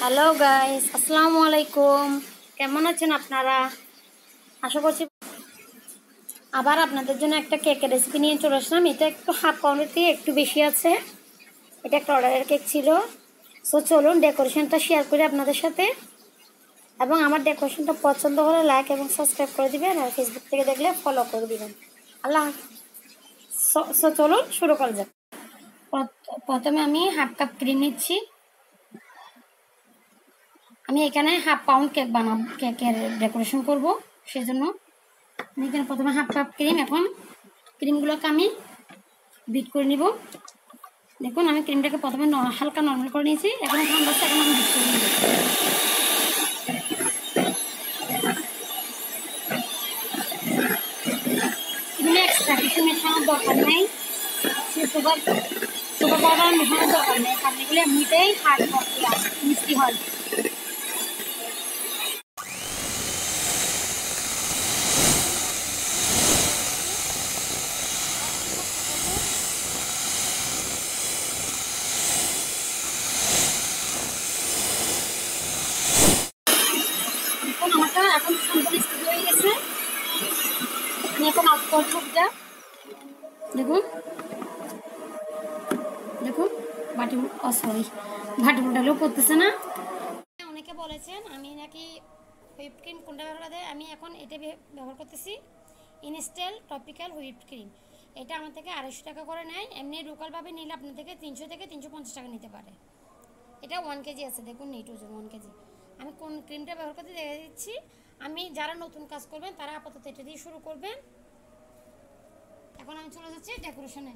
Hello guys, আসসালামু আলাইকুম। কেমন আছেন আপনারা? আশা করছি আবার আপনাদের জন্য একটা কেকের রেসিপি নিয়ে চলে আসলাম। এটা একটু হাফ পাউন্ডের থেকে একটু বেশি আছে। এটা একটা অর্ডারের কেক ছিল। সো চলুন ডেকোরেশনটা শেয়ার করি আপনাদের সাথে, এবং আমার ডেকোরেশনটা পছন্দ হলে লাইক এবং সাবস্ক্রাইব করে দিবেন, আর ফেসবুক থেকে দেখলে ফলো করে দিবেন। আল্লাহ। সো চলুন শুরু করা যাক। প্রথমে আমি হাফ কাপ ক্রিম নিচ্ছি। আমি এখানে হাফ পাউন্ড কেক বানাবো, কেকের ডেকোরেশন করব, সেজন্য আমি এখানে প্রথমে হাফ কাপ ক্রিম। এখন ক্রিমগুলোকে আমি বিট করে নিব। দেখুন, আমি ক্রিমটাকে প্রথমে হালকা নর্মাল করে নিয়েছি। এখন ঠান্ডা হচ্ছে, এখন আমি বিট করে নিব। ক্রিমে এক্সট্রা কিছু মেশানোর দরকার নেই, সুগার পাউডার মেশানোর দরকার নেই, কারণ এগুলো এমনিতেই হার্ড মিষ্টি হয়। এখন আমারটা এখন সম্পূর্ণ স্থির হয়ে গেছে। আমি এখন অফ করবো এটা। দেখুন দেখুন, বাটি সরি, বাটি উল্টালেও করতেছে না। অনেকে বলেছেন আমি নাকি হুইপ ক্রিম কোনটা ব্যবহার করে, আমি এখন এটা ব্যবহার করতেছি, ইনস্টেল টপিক্যাল হুইপ ক্রিম। এটা আমার থেকে 250 টাকা করে নেয়। এমনি লোকালভাবে নিলে আপনার থেকে 300 থেকে 350 টাকা নিতে পারে। এটা 1 কেজি আছে, দেখুন নিট ওজন 1 কেজি। আমি কোন ক্রিমটা ব্যবহার করতে দেখে দিচ্ছি। আমি যারা নতুন কাজ করবেন তারা আপাতত এটা দিয়ে শুরু করবেন। এখন আমি চলে যাচ্ছি ডেকোরেশনে।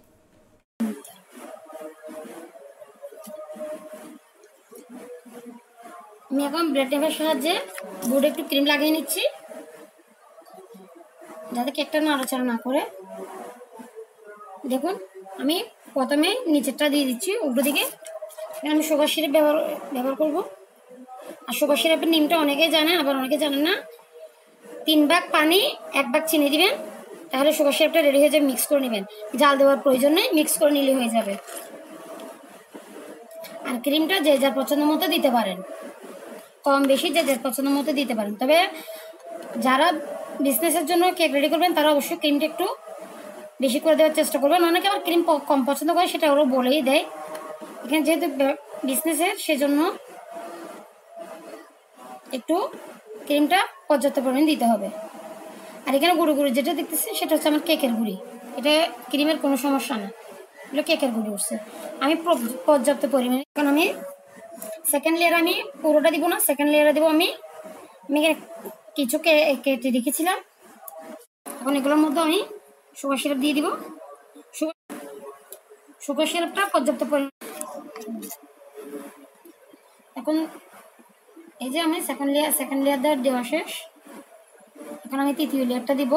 আমি এখন ব্রেড টেপের সাহায্যে বোর্ডে একটু ক্রিম লাগিয়ে নিচ্ছি, যাতে কেকটা নাড়াচাড়া না করে। দেখুন, আমি প্রথমে নিচেরটা দিয়ে দিচ্ছি উল্টো দিকে। আমি সুগার সিরাপ ব্যবহার করব। আর সুগার সিরাপের নিমটা অনেকেই জানেন, আবার অনেকে জানেন না। 3 ভাগ পানি 1 ভাগ চিনি দিবেন, তাহলে সুগার সিরাপটা রেডি হয়ে যাবে। মিক্স করে নেবেন, জাল দেওয়ার প্রয়োজন নেই, মিক্স করে নিলে হয়ে যাবে। আর ক্রিমটা যে যার পছন্দ মতো দিতে পারেন, কম বেশি যে যার পছন্দ মতো দিতে পারেন। তবে যারা বিজনেসের জন্য কেক রেডি করবেন তারা অবশ্যই ক্রিমটা একটু বেশি করে দেওয়ার চেষ্টা করবেন। অনেকে আবার ক্রিম কম পছন্দ করে, সেটা ওরা বলেই দেয়। এখানে যেহেতু বিজনেসের, সেজন্য একটু ক্রিমটা পর্যাপ্ত পরিমাণে দিতে হবে। আর এখানে গুঁড়ি যেটা দেখতেছি সেটা হচ্ছে আমার কেকের গুঁড়ি। এটা ক্রিমের কোনো সমস্যা না, এগুলো কেকের গুঁড়ি উঠছে। আমি পর্যাপ্ত পরিমাণে, এখন আমি সেকেন্ড লেয়ার আমি পুরোটা দিব না, সেকেন্ড লেয়ারে দেবো। আমি কিছু কেটে রেখেছিলাম। এখন এগুলোর মধ্যে আমি সুগার সিরাপ দিয়ে দিব। সুগার সিরাপটা পর্যাপ্ত পরিমাণ। এখন এই যে আমি সেকেন্ড লেয়ার দেওয়া শেষ। এখন আমি তৃতীয় লেয়ারটা দিব।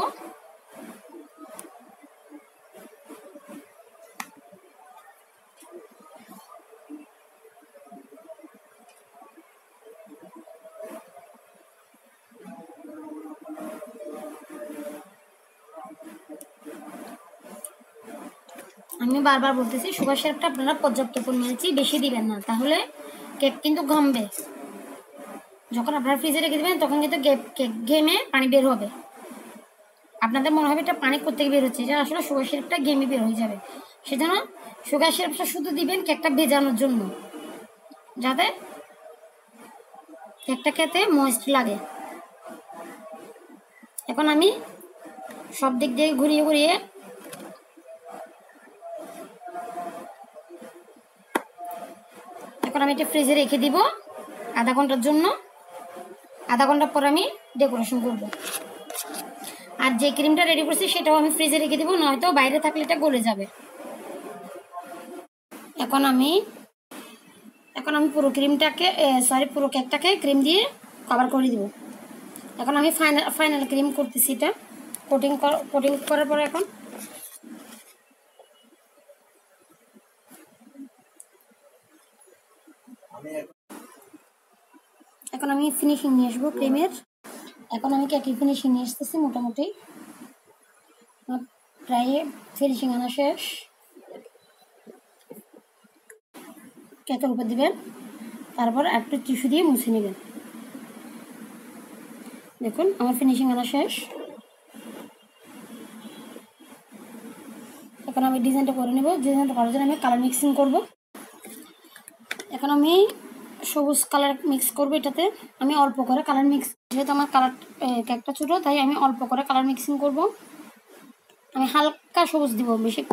আমি বারবার বলতেছি, সুগার সিরাপটা আপনারা পর্যাপ্ত পরিমাণে বেশি দিবেন না, তাহলে কেক কিন্তু ঘামবে। যখন আপনারা ফ্রিজে রেখে দেবেন তখন কিন্তু কেক ঘেমে পানি বের হবে। আপনাদের মনে হবে এটা পানি কোত্থেকে বের হচ্ছে, এটা আসলে সুগার সিরাপটা ঘেমে বের হয়ে যাবে। সেজন্য সুগার সিরাপটা শুধু দিবেন কেকটা ভেজানোর জন্য, যাতে কেকটা খেতে ময়েস্ট লাগে। এখন আমি সব দিক দিয়ে ঘুরিয়ে ঘুরিয়ে এখন আমি এটা ফ্রিজে রেখে দিব আধা ঘন্টার জন্য। আধা ঘন্টা পর আমি ডেকোরেশন করব। আর যে ক্রিমটা রেডি করছি সেটাও আমি ফ্রিজে রেখে দিব, নয়তো বাইরে থাকলে এটা গলে যাবে। এখন আমি পুরো পুরো কেকটাকে ক্রিম দিয়ে কভার করে দিব। এখন আমি ফাইনাল ক্রিম করতেছি। এটা কোটিং করার পরে এখন আমি ফিনিশিং নিয়ে আসবো ক্রিমের। এখন আমি কেকের ফিনিশিং নিয়ে আসতেছি। মোটামুটি প্রায় ফিনিশিং আনা শেষ। কেকের উপর দিবেন, তারপর একটু টিস্যু দিয়ে মুছে নেবেন। দেখুন আমার ফিনিশিং আনা শেষ। এখন আমি ডিজাইনটা করে নেব। ডিজাইনটা করার জন্য আমি কালার মিক্সিং করব। এখন আমি সবুজ কালার মিক্স করব। এটাতে আমি অল্প করে কালার মিক্স, যেহেতু আমার কালার কেকটা ছোটো তাই আমি অল্প করে কালার মিক্সিং করব। আমি হালকা সবুজ দিব, বেশি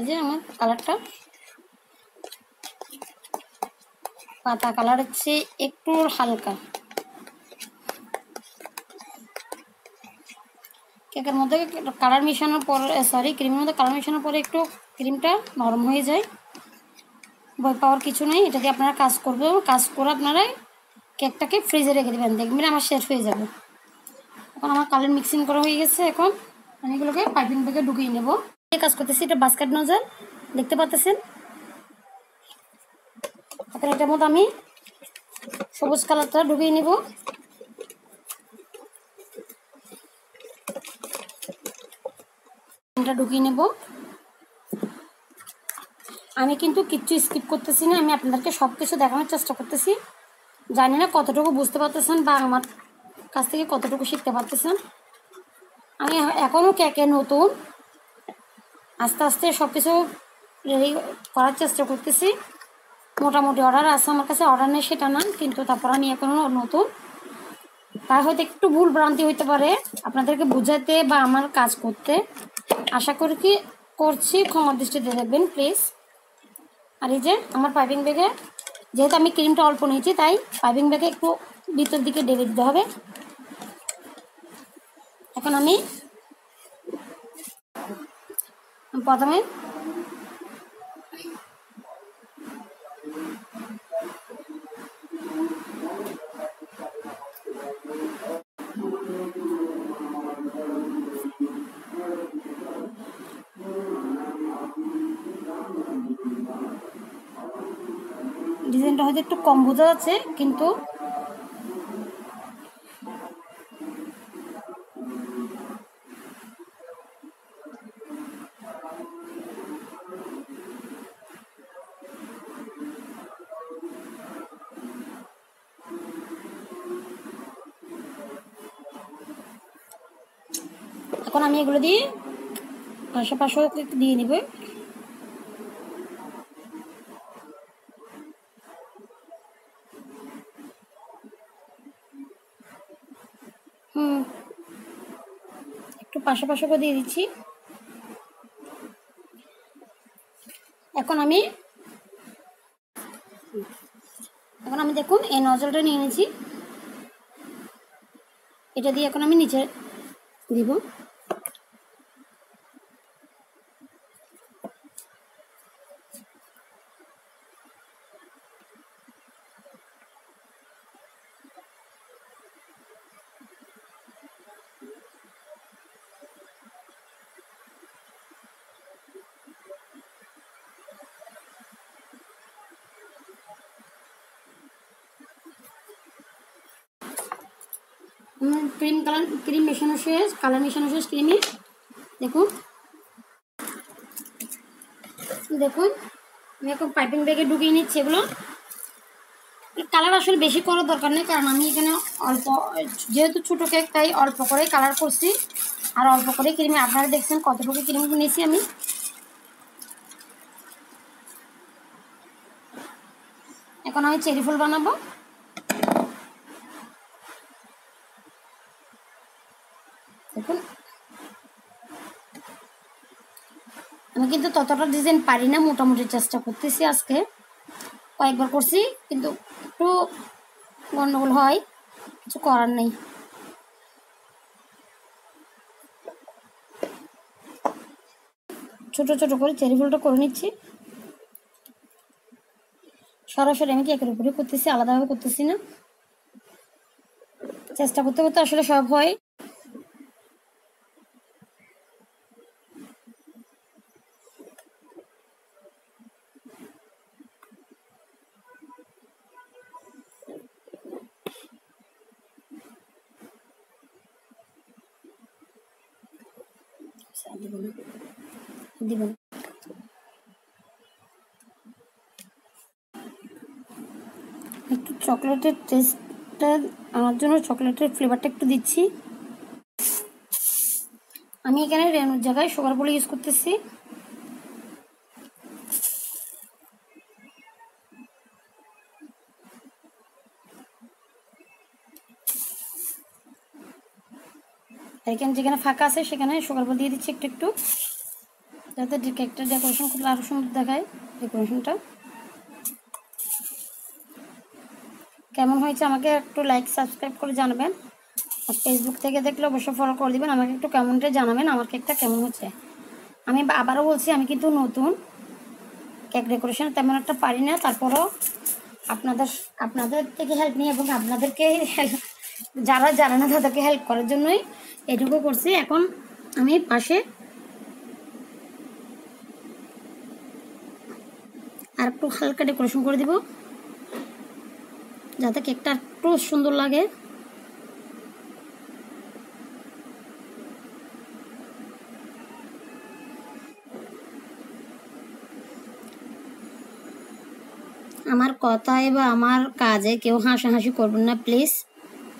যে আমার কালারটা পাতা কালারের চেয়ে একটু হালকা। কেকের মধ্যে কালার মেশানোর পর ক্রিমের মধ্যে কালার মেশানোর পরে একটু ক্রিমটা নরম হয়ে যায়। ভয় পাওয়ার কিছু নেই, এটা দিয়ে আপনারা কাজ করবেন। কাজ করে আপনারা কেকটাকে ফ্রিজে রেখে দেবেন, দেখবেন আমার শেষ হয়ে যাবে। এখন আমার কালার মিক্সিং করা হয়ে গেছে। এখন আমি এগুলোকে পাইপিং ব্যাগে ঢুকিয়ে নেব। কাজ করতেছি, এটা বাস্কেট নজল দেখতে পাচ্ছেন। এখন এটার মধ্যে আমি সবুজ কালারটা ঢুকিয়ে নেব। এটা ঢুকিয়ে নেব। আমি কিন্তু কিচ্ছু স্কিপ করতেছি না, আমি আপনাদেরকে সব কিছু দেখানোর চেষ্টা করতেছি। জানি না কতটুকু বুঝতে পারতেছেন বা আমার কাছ থেকে কতটুকু শিখতে পারতেছেন। আমি এখনও কেকে নতুন, আস্তে আস্তে সব কিছু রেডি করার চেষ্টা করতেছি। মোটামুটি অর্ডার আছে আমার কাছে, অর্ডার নেই সেটা না, কিন্তু তারপর আমি এখনও নতুন, তাই হয়তো একটু ভুল ভ্রান্তি হইতে পারে আপনাদেরকে বোঝাতে বা আমার কাজ করতে। আশা করি কি করছি ক্ষমা দৃষ্টিতে দেখবেন প্লিজ। আর এই যে আমার পাইপিং ব্যাগে, যেহেতু আমি ক্রিমটা অল্প নিয়েছি তাই পাইপিং ব্যাগে একটু ভিতর দিকে ঢেলে দিতে হবে। এখন আমি প্রথমে ডিজাইনটা হয়তো একটু কম বোঝা যাচ্ছে, কিন্তু এখন আমি এগুলো দিয়ে পাশাপাশিও দিয়ে নিব। একটু পাশাপাশি করে দিয়ে দিচ্ছি। এখন আমি দেখুন এই নজলটা নিয়ে নিয়েছি, এটা দিয়ে এখন আমি নিচে দিব। ক্রিম মেশানো শেষ, কালার মেশানো শেষ ক্রিমে। দেখুন আমি এখন পাইপিং ব্যাগে ঢুকিয়ে নিচ্ছি। এগুলো কালার আসলে বেশি করার দরকার নেই, কারণ আমি এখানে অল্প, যেহেতু ছোটো কেক তাই অল্প করেই কালার করছি আর অল্প করেই ক্রিমে। আপনারা দেখছেন কতটুকু ক্রিম নিয়েছি আমি। এখন আমি চেরি ফুল বানাবো। দেখুন আমি কিন্তু ততটা ডিজাইন পারি না, মোটামুটি চেষ্টা করতেছি। আজকে কয়েকবার করছি কিন্তু একটু গন্ডগোল হয়, কিছু করার নেই। ছোট ছোট করে চেরি ফুলটা করে নিচ্ছি। সরাসরি আমি কেকের উপরে করতেছি, আলাদাভাবে করতেছি না। চেষ্টা করতে করতে আসলে সব হয়। দিব না, দিব না। একটু চকলেটের টেস্টটা আমার জন্য, চকলেটের ফ্লেভারটা একটু দিচ্ছি। আমি এখানে রেনুর জায়গায় সুগার বলে ইউজ করতেছি। এখানে যেখানে ফাঁকা আছে সেখানে সুগার বল দিয়ে দিচ্ছি একটু একটু, যাতে কেকটা ডেকোরেশন করলে আরও সুন্দর দেখায়। ডেকোরেশনটা কেমন হয়েছে আমাকে একটু লাইক সাবস্ক্রাইব করে জানাবেন। আর ফেসবুক থেকে দেখলে অবশ্যই ফলো করে দেবেন। আমাকে একটু কমেন্টে জানাবেন আমার কেকটা কেমন হচ্ছে। আমি আবারও বলছি, আমি কিন্তু নতুন, কেক ডেকোরেশন তেমন একটা পারি না। তারপরও আপনাদের থেকে হেল্প নিই এবং আপনাদেরকে যারা জানে না তাদেরকে হেল্প করার জন্যই এটুকু করছি। এখন আমি পাশে আর একটু হালকা ডেকোরেশন করে দিব যাতে কেকটা একটু সুন্দর লাগে। আমার কথায় বা আমার কাজে কেউ হাসাহাসি করবেন না প্লিজ।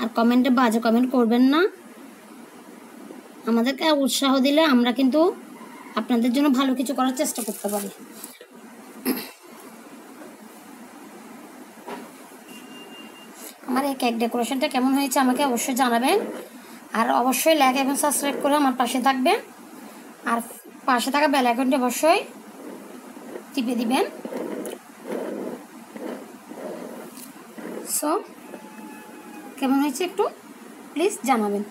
আর কমেন্টে বাজে কমেন্ট করবেন না। আমাদেরকে উৎসাহ দিলে আমরা কিন্তু আপনাদের জন্য ভালো কিছু করার চেষ্টা করতে পারি। আমার এই কেক ডেকোরেশনটা কেমন হয়েছে আমাকে অবশ্যই জানাবেন। আর অবশ্যই লাইক এবং সাবস্ক্রাইব করে আমার পাশে থাকবেন। আর পাশে থাকা বেল আইকনটি অবশ্যই টিপে দিবেন। সো কেমন হয়েছে একটু প্লিজ জানাবেন।